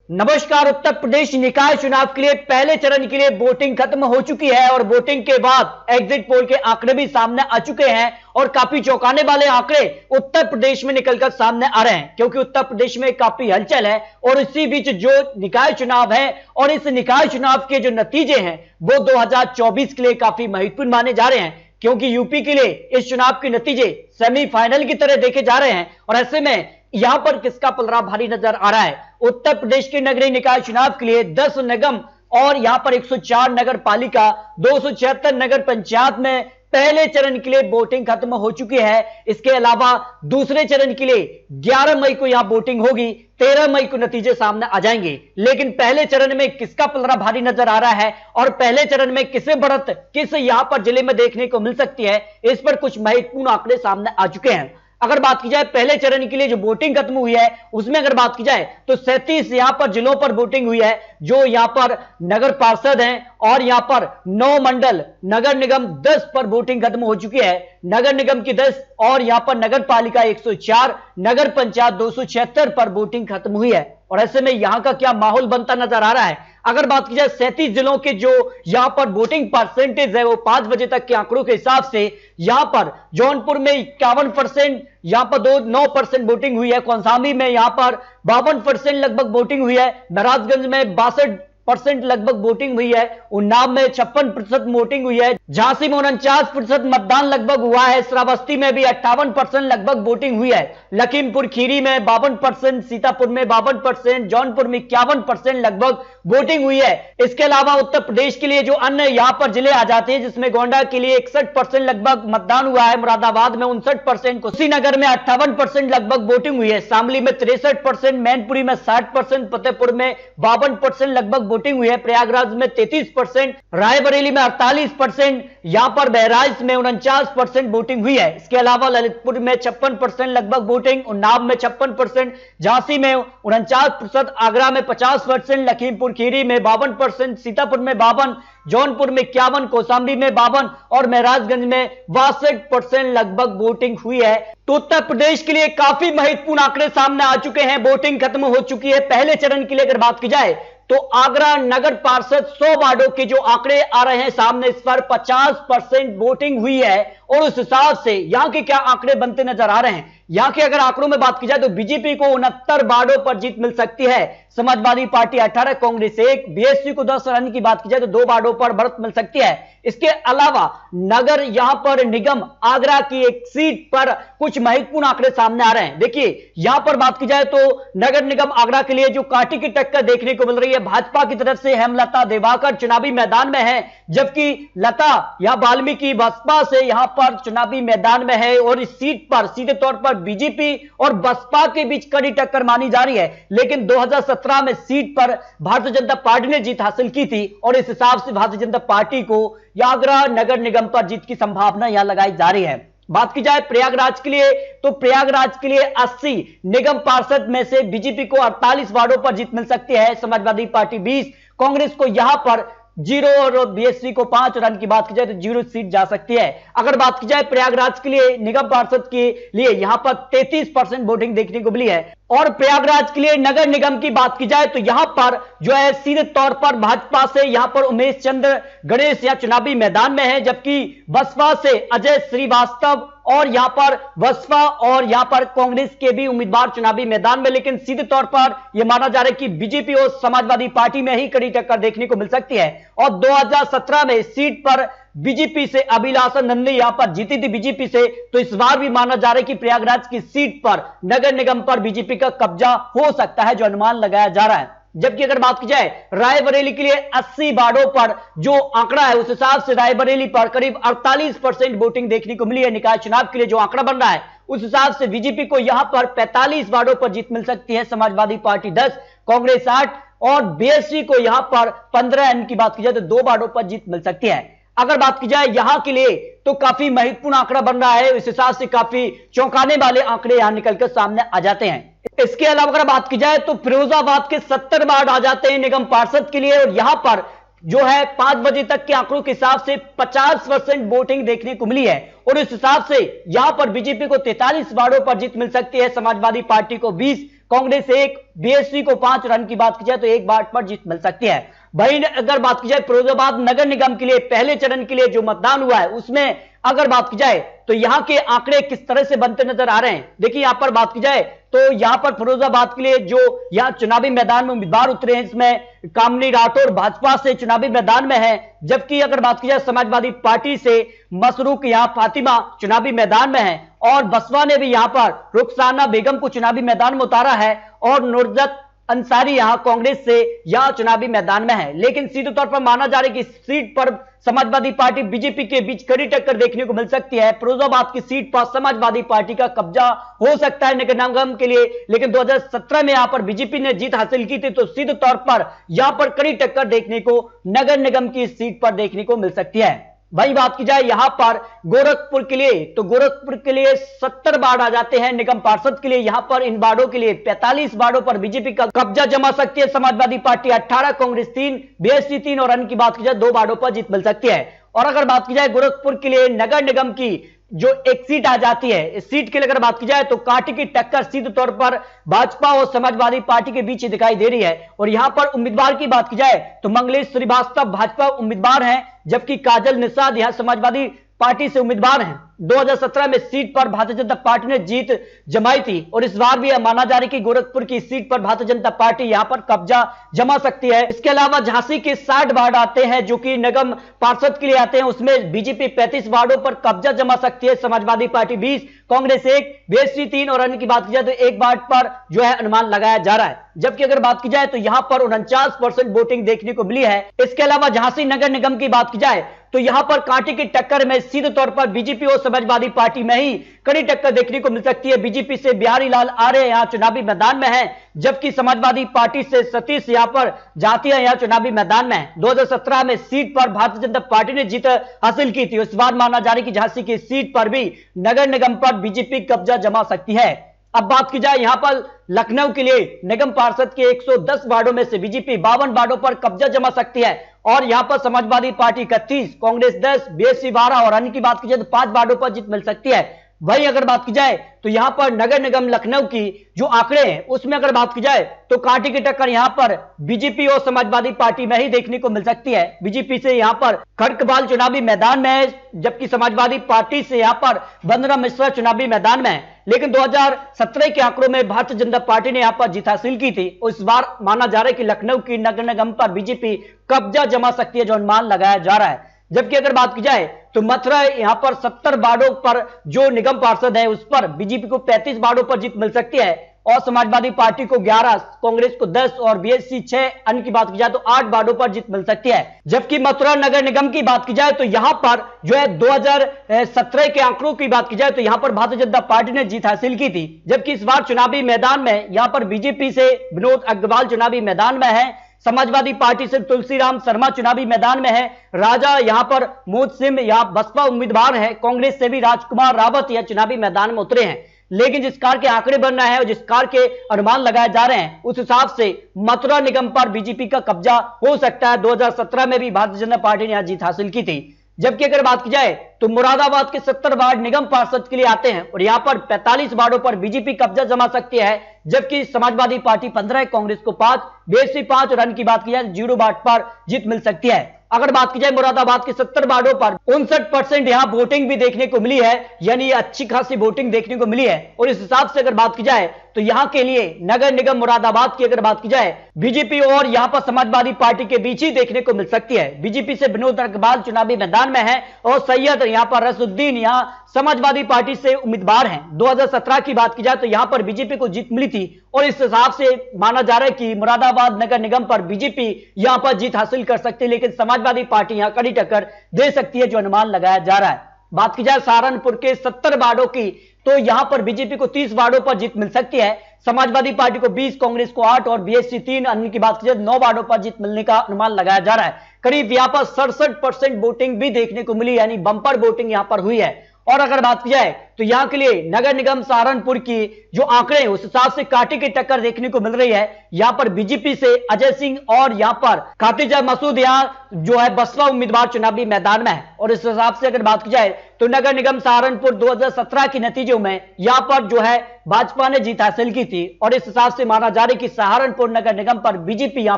नमस्कार। उत्तर प्रदेश निकाय चुनाव के लिए पहले चरण के लिए वोटिंग खत्म हो चुकी है और वोटिंग के बाद एग्जिट पोल के आंकड़े भी सामने आ चुके हैं और काफी चौंकाने वाले आंकड़े उत्तर प्रदेश में निकलकर सामने आ रहे हैं, क्योंकि उत्तर प्रदेश में काफी हलचल है। और इसी बीच जो निकाय चुनाव है और इस निकाय चुनाव के जो नतीजे हैं वो 2024 के लिए काफी महत्वपूर्ण माने जा रहे हैं, क्योंकि यूपी के लिए इस चुनाव के नतीजे सेमीफाइनल की तरह देखे जा रहे हैं। और ऐसे में यहां पर किसका पलड़ा भारी नजर आ रहा है? उत्तर प्रदेश के नगरीय निकाय चुनाव के लिए 10 निगम और यहां पर 104 नगर पालिका, 276 नगर पंचायत में पहले चरण के लिए वोटिंग खत्म हो चुकी है। इसके अलावा दूसरे चरण के लिए 11 मई को यहां वोटिंग होगी, 13 मई को नतीजे सामने आ जाएंगे। लेकिन पहले चरण में किसका पलड़ा भारी नजर आ रहा है और पहले चरण में किसे बढ़त किस यहां पर जिले में देखने को मिल सकती है, इस पर कुछ महत्वपूर्ण आंकड़े सामने आ चुके हैं। अगर बात की जाए पहले चरण के लिए जो वोटिंग खत्म हुई है उसमें अगर बात की जाए तो 37 यहां पर जिलों पर वोटिंग हुई है, जो यहां पर नगर पार्षद हैं, और यहां पर 9 मंडल नगर निगम 10 पर वोटिंग खत्म हो चुकी है। नगर निगम की 10 और यहां पर नगर पालिका 104, नगर पंचायत 276 पर वोटिंग खत्म हुई है। और ऐसे में यहां का क्या माहौल बनता नजर आ रहा है? अगर बात की जाए 37 जिलों के जो यहां पर वोटिंग परसेंटेज है वो 5 बजे तक के आंकड़ों के हिसाब से यहां पर जौनपुर में 51%, यहां पर 9% वोटिंग हुई है। कौशाम्बी में यहां पर 52% लगभग वोटिंग हुई है। महराजगंज में 62% लगभग वोटिंग हुई है। उन्नाव में 56% वोटिंग हुई है। झांसी में 49% मतदान लगभग हुआ है। श्रावस्ती में भी 58% लगभग वोटिंग हुई है। लखीमपुर खीरी में 52%, सीतापुर में 52%, जौनपुर में 51% लगभग वोटिंग हुई है। इसके अलावा उत्तर प्रदेश के लिए जो अन्य यहां पर जिले आ जाते हैं, जिसमें गोंडा के लिए 61% लगभग मतदान हुआ है, मुरादाबाद में 59%, कुशीनगर में 58% लगभग वोटिंग हुई है, शामली में 63%, मैनपुरी में 60%, फतेहपुर में 52% लगभग वोटिंग हुई है, प्रयागराज में 33%, रायबरेली में 48%, यहां पर बहराइच में 49% वोटिंग हुई है। इसके अलावा ललितपुर में 56% लगभग वोटिंग, उन्नाव में 56%, झांसी में 49%, आगरा में 50%, लखीमपुर खीरी में 52%, सीतापुर में 52%, जौनपुर में 51%, कौशाम्बी में 52% और महराजगंज में 62% लगभग वोटिंग हुई है। तो उत्तर प्रदेश के लिए काफी महत्वपूर्ण आंकड़े सामने आ चुके हैं। वोटिंग खत्म हो चुकी है। पहले चरण के लिए अगर बात की जाए तो आगरा नगर पार्षद 100 वार्डों के जो आंकड़े आ रहे हैं सामने, इस पर 50% वोटिंग हुई है। और उस हिसाब से यहां के क्या आंकड़े बनते नजर आ रहे हैं? यहां के अगर आंकड़ों में बात की जाए तो बीजेपी को 69 वार्डों पर जीत मिल सकती है, समाजवादी पार्टी 18, कांग्रेस 1, बीएसपी को 10 रन की बात की जाए तो 2 वार्डों पर बढ़त मिल सकती है। इसके अलावा नगर यहां पर निगम आगरा की एक सीट पर कुछ महत्वपूर्ण आंकड़े सामने आ रहे हैं। देखिए यहां पर बात की जाए तो नगर निगम आगरा के लिए जो कांटे की टक्कर देखने को मिल रही है, भाजपा की तरफ से हेमलता देवाकर चुनावी मैदान में है, जबकि लता या वाल्मीकि बसपा से यहां पर चुनावी मैदान में है। और इस सीट पर सीधे तौर पर बीजेपी और बसपा के बीच कड़ी टक्कर मानी जा रही है। लेकिन 2017 में सीट पर भारतीय जनता पार्टी ने जीत हासिल की थी और इस हिसाब से भारतीय जनता पार्टी को आगरा नगर निगम पर जीत की संभावना यहां लगाई जा रही है। बात की जाए प्रयागराज के लिए तो प्रयागराज के लिए 80 निगम पार्षद में से बीजेपी को 48 वार्डों पर जीत मिल सकती है, समाजवादी पार्टी 20, कांग्रेस को यहां पर 0 और बीएसपी को 5 रन की बात की जाए तो 0 सीट जा सकती है। अगर बात की जाए प्रयागराज के लिए निगम पार्षद के लिए यहां पर 33% वोटिंग देखने को मिली है। और प्रयागराज के लिए नगर निगम की बात की जाए तो यहां पर जो है सीधे तौर पर भाजपा से यहां पर उमेश चंद्र गणेश यहां चुनावी मैदान में है, जबकि बसपा से अजय श्रीवास्तव और यहां पर बसपा और यहां पर कांग्रेस के भी उम्मीदवार चुनावी मैदान में। लेकिन सीधे तौर पर यह माना जा रहा है कि बीजेपी और समाजवादी पार्टी में ही कड़ी टक्कर देखने को मिल सकती है। और 2017 में सीट पर बीजेपी से अभिलाषा नंदी यहां पर जीती थी बीजेपी से, तो इस बार भी माना जा रहा है कि प्रयागराज की सीट पर नगर निगम पर बीजेपी का कब्जा हो सकता है, जो अनुमान लगाया जा रहा है। जबकि अगर बात की जाए रायबरेली के लिए 80 वार्डों पर जो आंकड़ा है उस हिसाब से रायबरेली पर करीब 48% वोटिंग देखने को मिली है। निकाय चुनाव के लिए जो आंकड़ा बन रहा है उस हिसाब से बीजेपी को यहां पर 45 वार्डों पर जीत मिल सकती है, समाजवादी पार्टी 10, कांग्रेस 8 और बीएसपी को यहां पर 15 की बात की जाए तो 2 वार्डों पर जीत मिल सकती है। अगर बात की जाए यहां के लिए तो काफी महत्वपूर्ण आंकड़ा बन रहा है, इस हिसाब से काफी चौंकाने वाले आंकड़े यहां निकलकर सामने आ जाते हैं। इसके अलावा अगर बात की जाए तो फिरोजाबाद के 70 वार्ड आ जाते हैं निगम पार्षद के लिए और यहां पर जो है 5 बजे तक के आंकड़ों के हिसाब से 50% वोटिंग देखने को मिली है। और इस हिसाब से यहां पर बीजेपी को 43 वार्डों पर जीत मिल सकती है, समाजवादी पार्टी को 20, कांग्रेस 1, बीएसपी को 5 रन की बात की जाए तो 1 वार्ड पर जीत मिल सकती है। वहीं अगर बात की जाए फिरोजाबाद नगर निगम के लिए पहले चरण के लिए जो मतदान हुआ है उसमें अगर बात की जाए तो यहां के आंकड़े किस तरह से बनते नजर आ रहे हैं। देखिए यहां पर बात की जाए तो यहां पर फिरोजाबाद के लिए जो यहां चुनावी मैदान में उम्मीदवार उतरे हैं इसमें कामनी राठौर भाजपा से चुनावी मैदान में है, जबकि अगर बात की जाए समाजवादी पार्टी से मसरूक यहां फातिमा चुनावी मैदान में है और बसपा ने भी यहां पर रुखसाना बेगम को चुनावी मैदान में उतारा है और नुसरत अंसारी यहां कांग्रेस से यहां चुनावी मैदान में है। लेकिन सीधे तौर पर माना जा रहा है कि इस सीट पर समाजवादी पार्टी बीजेपी के बीच कड़ी टक्कर देखने को मिल सकती है। फिरोजाबाद की सीट पर समाजवादी पार्टी का कब्जा हो सकता है नगर निगम के लिए, लेकिन 2017 में यहां पर बीजेपी ने जीत हासिल की थी तो सीधे तौर पर यहां पर कड़ी टक्कर देखने को नगर निगम की सीट पर देखने को मिल सकती है। वही बात की जाए यहां पर गोरखपुर के लिए तो गोरखपुर के लिए 70 वार्ड आ जाते हैं निगम पार्षद के लिए। यहां पर इन वार्डों के लिए 45 वार्डों पर बीजेपी का कब्जा जमा सकती है समाजवादी पार्टी 18, कांग्रेस 3, बीएसपी 3 और अन्य की बात की जाए 2 वार्डों पर जीत मिल सकती है। और अगर बात की जाए गोरखपुर के लिए नगर निगम की जो एक सीट आ जाती है, इस सीट के लिए अगर बात की जाए तो कांटे की टक्कर सीधे तौर पर भाजपा और समाजवादी पार्टी के बीच दिखाई दे रही है। और यहां पर उम्मीदवार की बात की जाए तो मंगलेश श्रीवास्तव भाजपा उम्मीदवार हैं, जबकि काजल निषाद यहां समाजवादी पार्टी से उम्मीदवार हैं। 2017 में सीट पर भारतीय जनता पार्टी ने जीत जमाई थी और इस बार भी माना जा रहा है कि गोरखपुर की सीट पर भारतीय जनता पार्टी यहां पर कब्जा जमा सकती है। इसके अलावा झांसी के 60 वार्ड आते हैं जो कि निगम पार्षद के लिए आते हैं, उसमें बीजेपी 35 वार्डों पर कब्जा जमा सकती है, समाजवादी पार्टी 20, कांग्रेस 1, बीएसपी 3 और अन्य की बात की जाए तो 1 वार्ड पर जो है अनुमान लगाया जा रहा है। जबकि अगर बात की जाए तो यहां पर 49% वोटिंग देखने को मिली है। इसके अलावा झांसी नगर निगम की बात की जाए तो यहां पर कांटे की टक्कर में सीधे तौर पर बीजेपी और समाजवादी पार्टी में ही कड़ी टक्कर देखने को मिल सकती है। बीजेपी से बिहारी लाल आर्य यहां चुनावी मैदान में है, जबकि समाजवादी पार्टी से सतीश यहां पर जाती है, यहां चुनावी मैदान में है। 2017 में सीट पर भारतीय जनता पार्टी ने जीत हासिल की थी। इस बार माना जा रहा है कि झांसी की सीट पर भी नगर निगम पर बीजेपी कब्जा जमा सकती है। अब बात की जाए यहां पर लखनऊ के लिए निगम पार्षद के 110 वार्डों में से बीजेपी 52 वार्डों पर कब्जा जमा सकती है और यहां पर समाजवादी पार्टी 31, कांग्रेस 10, बीएसपी 12 और अन्य की बात की जाए तो 5 वार्डों पर जीत मिल सकती है। वहीं अगर बात की जाए तो यहां पर नगर निगम लखनऊ की जो आंकड़े हैं उसमें अगर बात की जाए तो कांटे की टक्कर यहां पर बीजेपी और समाजवादी पार्टी में ही देखने को मिल सकती है। बीजेपी से यहां पर खड़कबाल चुनावी मैदान में है, जबकि समाजवादी पार्टी से यहां पर वंदना मिश्रा चुनावी मैदान में है। लेकिन 2017 के आंकड़ों में भारतीय जनता पार्टी ने यहां पर जीत हासिल की थी। इस बार माना जा रहा है कि लखनऊ की नगर निगम पर बीजेपी कब्जा जमा सकती है, जो अनुमान लगाया जा रहा है। जबकि अगर बात की जाए तो मथुरा यहां पर 70 वार्डों पर जो निगम पार्षद है उस पर बीजेपी को 35 वार्डों पर जीत मिल सकती है और समाजवादी पार्टी को 11, कांग्रेस को 10 और बीएसपी 6, अन्य की बात की जाए तो 8 वार्डों पर जीत मिल सकती है। जबकि मथुरा नगर निगम की बात की जाए तो यहां पर जो है 2017 के आंकड़ों की बात की जाए तो यहां पर भारतीय जनता पार्टी ने जीत हासिल की थी। जबकि इस बार चुनावी मैदान में यहां पर बीजेपी से विनोद अग्रवाल चुनावी मैदान में है, समाजवादी पार्टी से तुलसीराम शर्मा चुनावी मैदान में है, राजा यहां पर मोद सिंह यहां बसपा उम्मीदवार है, कांग्रेस से भी राजकुमार रावत यह चुनावी मैदान में उतरे हैं। लेकिन जिस कार के आंकड़े बन रहे हैं और जिस कार के अनुमान लगाए जा रहे हैं उस हिसाब से मथुरा निगम पर बीजेपी का कब्जा हो सकता है। 2017 में भी भारतीय जनता पार्टी ने यहां जीत हासिल की थी। जबकि अगर बात की जाए तो मुरादाबाद के 70 वार्ड निगम पार्षद के लिए आते हैं और यहां पर 45 वार्डों पर बीजेपी कब्जा जमा सकती है, जबकि समाजवादी पार्टी 15, कांग्रेस को 5, बीएसपी 5 और अन्य की बात की जाए 0 वार्ड पर जीत मिल सकती है। अगर बात की जाए मुरादाबाद के 70 वार्डों पर 59% यहां वोटिंग भी देखने को मिली है, यानी अच्छी खासी वोटिंग देखने को मिली है। और इस हिसाब से अगर बात की जाए तो यहां के लिए नगर निगम मुरादाबाद की अगर बात की जाए बीजेपी और यहां पर समाजवादी पार्टी के बीच ही देखने को मिल सकती है। बीजेपी से विनोद अग्रवाल चुनावी मैदान में है और सैयद यहां पर रसुद्दीन यहां समाजवादी पार्टी से उम्मीदवार हैं। 2017 की बात की जाए तो यहां पर बीजेपी को जीत मिली थी और इस हिसाब से माना जा रहा है कि मुरादाबाद नगर निगम पर बीजेपी यहां पर जीत हासिल कर सकती है, लेकिन समाजवादी पार्टी यहां कड़ी टक्कर दे सकती है, जो अनुमान लगाया जा रहा है। बात की जाए सहारनपुर के 70 वार्डों की तो यहां पर बीजेपी को 30 वार्डों पर जीत मिल सकती है, समाजवादी पार्टी को 20, कांग्रेस को 8 और बीएसपी 3, अन्य की बात की जाए 9 वार्डों पर जीत मिलने का अनुमान लगाया जा रहा है। करीब यहां पर 67% वोटिंग भी देखने को मिली, यानी बंपर वोटिंग यहां पर हुई है। और अगर बात की जाए तो यहां के लिए नगर निगम सहारनपुर की जो आंकड़े हैं उस हिसाब से कांटे की टक्कर देखने को मिल रही है। यहां पर बीजेपी से अजय सिंह और यहां पर खातिजा मसूद यहां जो है बसपा उम्मीदवार चुनावी मैदान में है। और इस हिसाब से अगर बात की जाए तो नगर निगम सहारनपुर 2017 के नतीजों में यहां पर जो है भाजपा ने जीत हासिल की थी और इस हिसाब से माना जा रहा है कि सहारनपुर नगर निगम पर बीजेपी यहां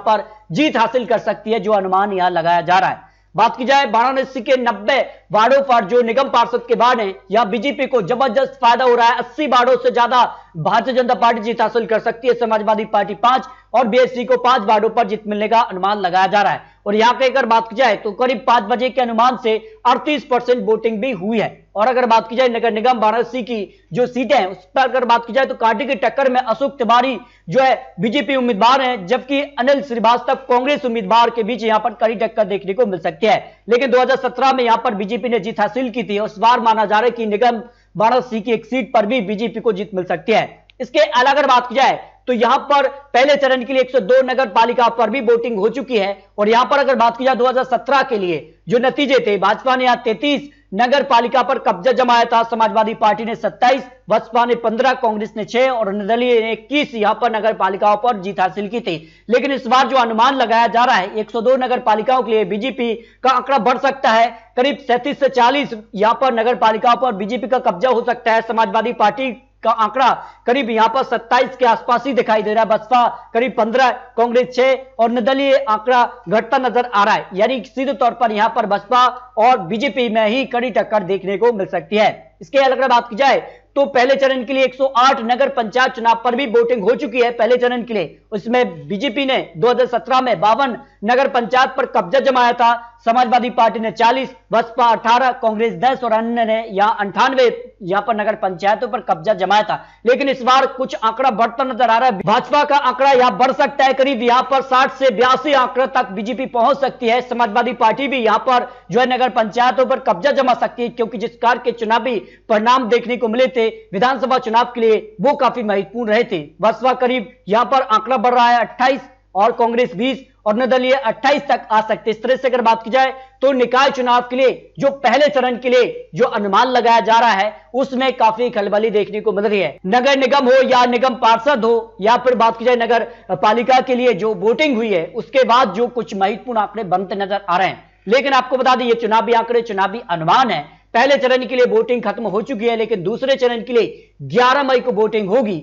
पर जीत हासिल कर सकती है, जो अनुमान यहां लगाया जा रहा है। बात की जाए वाराणसी के 90 वार्डों पर जो निगम पार्षद के वार्ड हैं, यहां बीजेपी को जबरदस्त फायदा हो रहा है। 80 वार्डों से ज्यादा भारतीय जनता पार्टी जीत हासिल कर सकती है, समाजवादी पार्टी 5 और बीएसपी को 5 वार्डों पर जीत मिलने का अनुमान लगाया जा रहा है। और यहां की अगर बात की जाए तो करीब 5 बजे के अनुमान से 38% वोटिंग भी हुई है। और अगर बात की जाए नगर निगम वाराणसी की जो सीटें हैं उस पर अगर बात की जाए तो कांटे की टक्कर में अशोक तिवारी जो है बीजेपी उम्मीदवार हैं, जबकि अनिल श्रीवास्तव कांग्रेस उम्मीदवार के बीच यहां पर कड़ी टक्कर देखने को मिल सकती है। लेकिन 2017 में यहां पर बीजेपी ने जीत हासिल की थी और इस बार माना जा रहा है कि निगम वाराणसी की एक सीट पर भी बीजेपी को जीत मिल सकती है। इसके अलावा अगर बात की जाए तो यहां पर पहले चरण के लिए 102 नगर पालिका पर भी वोटिंग हो चुकी है। और यहां पर अगर बात की जाए 2017 के लिए जो नतीजे थे, भाजपा ने यहां 33 नगर पालिका पर कब्जा जमाया था, समाजवादी पार्टी ने 27, बसपा ने 15, कांग्रेस ने 6 और निर्दलीय ने 21 यहां पर नगर पालिकाओं पर जीत हासिल की थी। लेकिन इस बार जो अनुमान लगाया जा रहा है 102 नगर पालिकाओं के लिए बीजेपी का आंकड़ा बढ़ सकता है, करीब 37 से 40 यहां पर नगर पालिकाओं पर बीजेपी का कब्जा हो सकता है। समाजवादी पार्टी का आंकड़ा करीब यहां पर 27 के आसपास ही दिखाई दे रहा है, बसपा करीब 15, कांग्रेस 6 और निर्दलीय आंकड़ा घटता नजर आ रहा है। यानी सीधे तौर पर यहां पर बसपा और बीजेपी में ही कड़ी टक्कर देखने को मिल सकती है। इसके अलावा बात की जाए तो पहले चरण के लिए 108 नगर पंचायत चुनाव पर भी वोटिंग हो चुकी है पहले चरण के लिए। उसमें बीजेपी ने 2017 में 52 नगर पंचायत पर कब्जा जमाया था, समाजवादी पार्टी ने 40, बसपा 18, कांग्रेस 10 और अन्य ने यहां 98 यहां पर नगर पंचायतों पर कब्जा जमाया था। लेकिन इस बार कुछ आंकड़ा बढ़ता नजर आ रहा है, भाजपा का आंकड़ा यहां बढ़ सकता है, करीब यहां पर 60 से 82 आंकड़े तक बीजेपी पहुंच सकती है। समाजवादी पार्टी भी यहां पर जो है नगर पंचायतों पर कब्जा जमा सकती है, क्योंकि जिस कार के चुनावी परिणाम देखने को मिले थे विधानसभा चुनाव के लिए वो काफी महत्वपूर्ण रहे थे। बसपा करीब यहां पर आंकड़ा बढ़ रहा है 28 और कांग्रेस 20 और निर्दलीय 28 तक आ सकते। इस तरह से अगर बात की जाए तो निकाय चुनाव के लिए जो पहले चरण के लिए जो अनुमान लगाया जा रहा है उसमें काफी खलबली देखने को मिल रही है। नगर निगम हो या निगम पार्षद हो या फिर बात की जाए नगर पालिका के लिए जो वोटिंग हुई है उसके बाद जो कुछ महत्वपूर्ण आंकड़े बनते नजर आ रहे हैं। लेकिन आपको बता दें ये चुनावी आंकड़े चुनावी अनुमान है। पहले चरण के लिए वोटिंग खत्म हो चुकी है, लेकिन दूसरे चरण के लिए 11 मई को वोटिंग होगी।